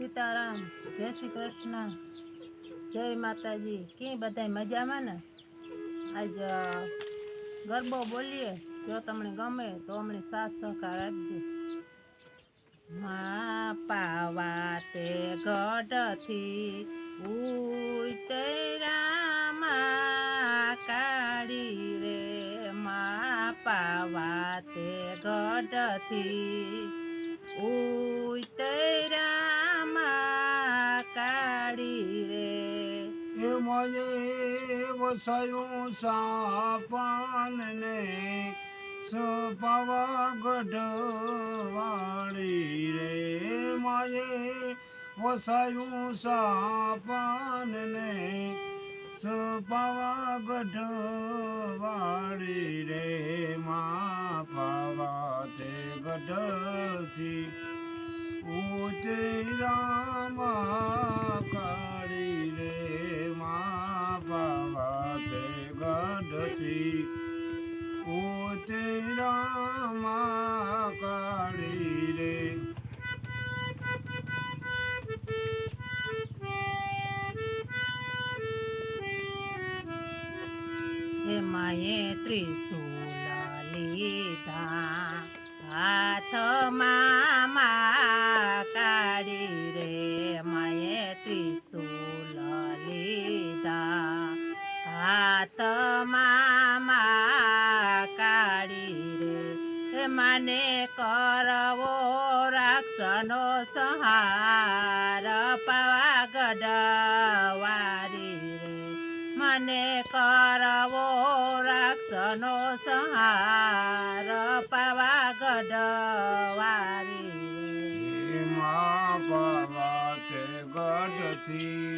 સીતારામ, જય શ્રી કૃષ્ણ, જય માતાજી. ક્યાં બધાય મજામાં ને? આજ ગરબો બોલીએ. જો તમને ગમે તો અમને સાથ સહકાર આપજો. મા પાવા તે ગઢથી ઉતર્યા મા કાળી રે, મા પાવા તે ગઢથી ઉતર્યા મા કાળી રે. એ મને વસાયું સાપાનને સપાવા ગઢવાળી રે. માએ વસાયું સાપાનને સપાવા ગઢવાળી રે. મા પાવા તે ગઢથી ઉતર્યા મા કાળી રે. મા પાવા તે ગઢથી ઉતર્યા મા કાળી રે. હે માએ ત્રિશૂલ લીધા હાથમાં મા કાળી રે. માએ ત્રિશૂલ લીધા હાથમાં મા કાળી રે. હે માને કરવો રાક્ષસનો સંહાર પાવા ગઢવાળી રે. મને કરવો રાક્ષસનો સંહાર પાવા ગઢવાળી રે. મા પાવા તે ગઢથી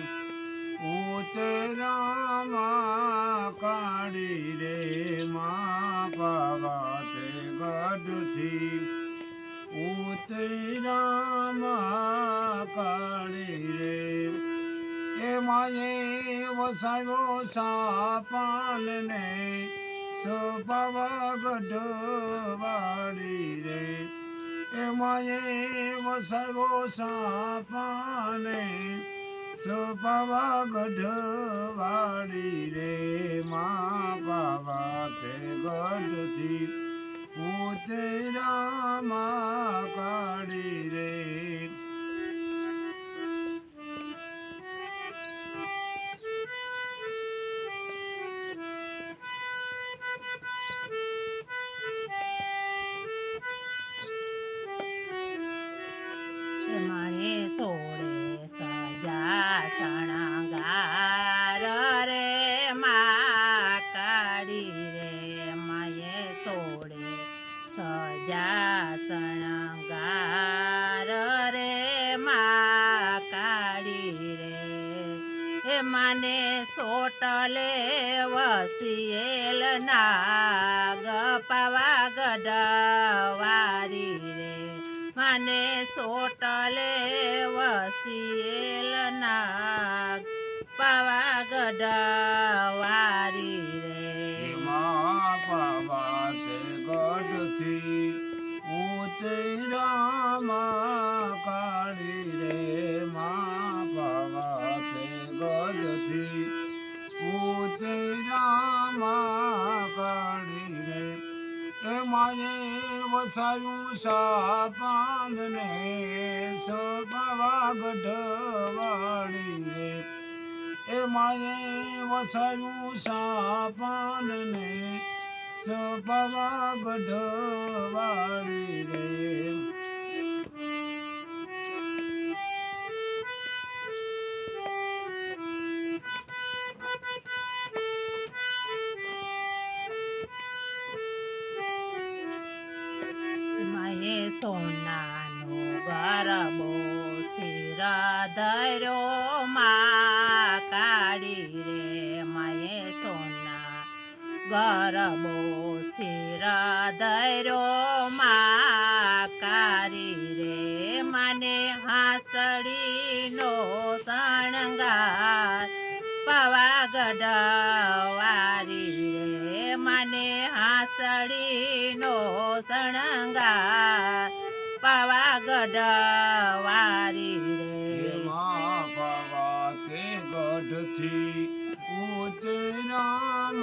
ઉતર્યા મા કાળી રે. મા પાવા તે ગઢથી ઉતર્યા મા કાળી રે. એ માએ વસાવ્યો સાપાનને સપાવા ગઢવાળી રે. એ માએ વસાવ્યો સાપાને સપાવા ગઢવાળી રે. મા પાવા તે ગઢથી ઉતર્યા મા કાળી રે. માણે સોળે સજા શણગાર રે મા કાળી રે. માએ સોળે સજા શણગાર રે મા કાળી રે. એ માને સોટલે વસિયેલ નાગ પાવા ગઢવાળી રે. મને સોટલે વસિયેલ નાગ પાવા ગઢવાળી રે. મા પાવા તે ગઢથી ઉતર્યા મા કાળી રે. મા પાવા તે ગઢથી ઉતર્યા મા કાળી રે. એ માએ વસાયું સાપાનને સપાવા ગઢવાળી રે. એ માએ વસાયું સાપાનને સપાવા ગઢવાળી રે. માએ સોનાનો ગરબો શિર ધર્યો મા કાળી રે. માએ સોના ગરબો શિર ધર્યો મા કાળી રે. મને હાંસડીનો શણગાર પાવા ગઢવાળી રે. મને હાંસડીનો શણગાર પાવા ગઢવાળી રે. ગઢથી ઉતરામાં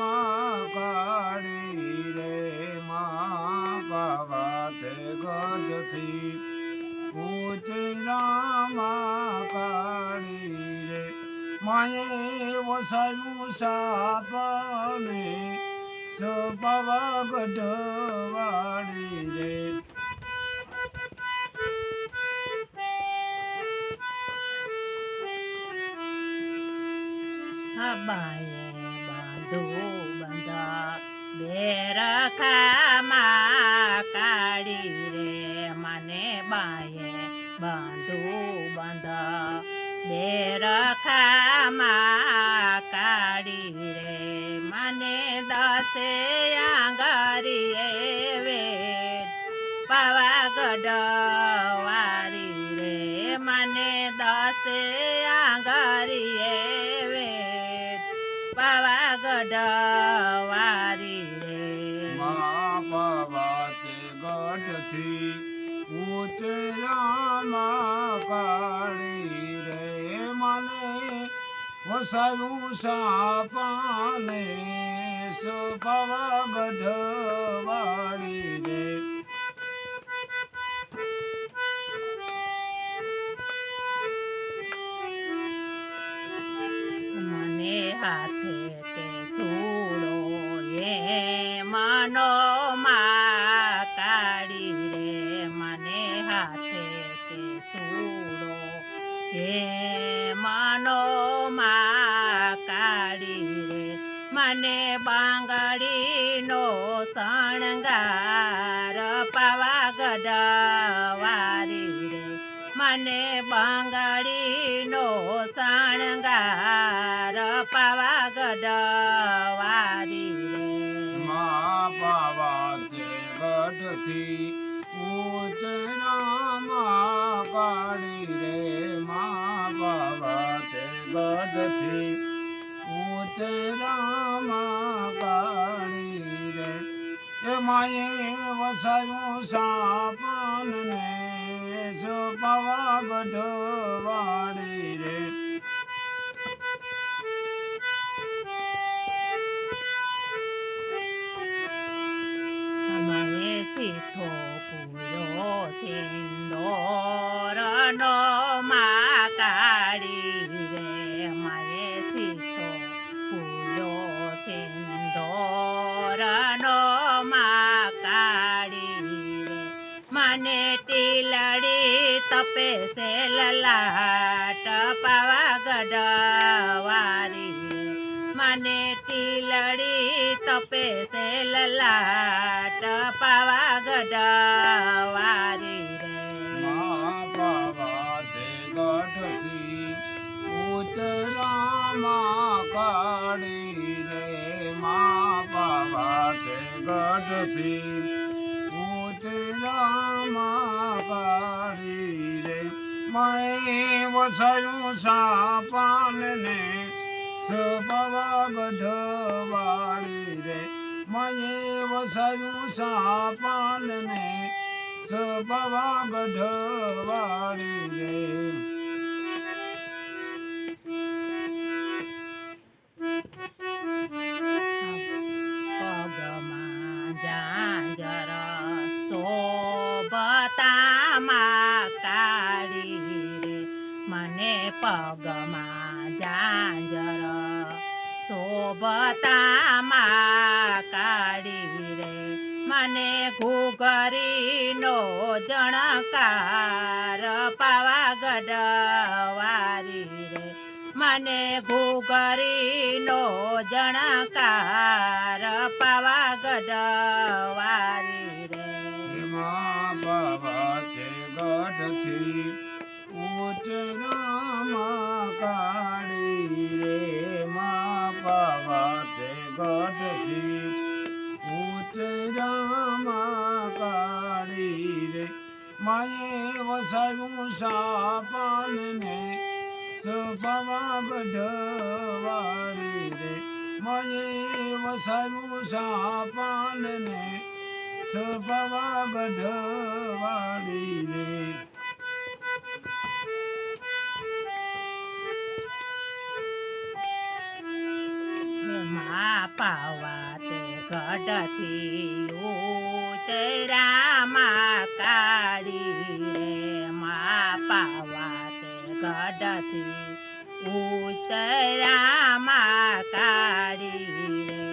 કાળી રે મા પાવાતે ગઢથી ઉતરામાં કાળી રે માએ વસાયું સાપને સપાવા ગઢવાળી રે બાએ બાંધો બંધા બેરખામાં કાળી રે મને બાએ બાંધો બંધા બેરખામાં કાળી રે મને દસે આંગરીએ વેદ પાવાગઢ વારી રે મને દસે આંગરીએ પાવાગઢ વારી રે મા પાવાતે ગઢથી ઉતરામાં કાળી રે મને વસાયું સાપાને પાવાગઢ વાળી રે મને હાથે તે સૂડો એ મનો માં કાળી રે મને હાથે તે સૂડો એ મનો માં કાળી રે મને બાંગડીનો શણગાર પાવાગઢ વારી રે મને બાંગડીનો શણગાર પાવાગઢ વારી રે મા પાવાતે ગઢથી ઉતરામાં કાળી રે મા પાવાતે ગઢથી ઉતરામાં કાળી રે એ માએ વસાયું સાપનને પાવાગઢ વાળી રે મને સીધો પૂરો સિંદોરનો માં કાળી રે મને સીધો પૂરો સિંદોરનો માં કાળી રે મને ટીલડી તપે છે લલાટ પાવાગઢ વારી રે મને ટીલડી તપે છે લલાટ પાવાગઢ વારી રે મા પાવાતે ગઢથી ઉતરામાં કાળી રે મા પાવાતે ગઢથી ઉતરામાં કાળી રે માએ વસાયું સાપાનને પાવાગઢ વાળી રે માએ વસાયું સાપાનને પાવાગઢ વાળી રે પગમાં જાંજર શોભતામાં કાળી રે મને પગમાં જાંજર શોભતામાં કાળી રે મને ઘૂઘરીનો જણકાર પાવાગઢ વારી રે મને ઘૂઘરીનો જણકાર પાવાગઢ વારી રે મા પાવાતે ગઢથી ઉતરામાં કાળી રે મા પાવાતે ગઢથી ઉતરામાં કાળી રે માએ વસાયું સાપાનને પાવાગઢ વાળી રે માએ વસાયું સાપાનને પાવાગઢ વાળી રે પાવા તે ગઢથી ઉતરામાં કાળી રે મા પાવા તે ગઢથી ઉતરામાં કાળી રે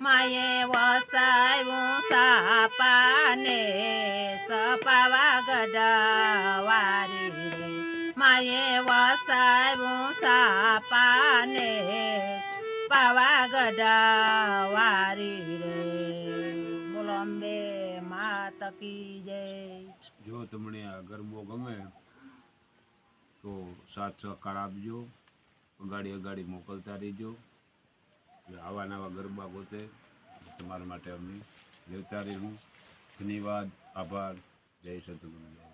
માએ વસાવ્યું સાપાને સપાવા ગઢવારી રે માએ વસાવ્યું સાપાને પાવાગઢવારી રે બોલો અંબે માત કી જય. જો તમને આ ગરબો ગમે તો સાથ સહકાર આપજો, અગાડી મોકલતા રહીજો. આવા નવા ગરબા ગોતે તમારા માટે અમે લેતા રહીશું. ધન્યવાદ, આભાર. જય સતગુરુ.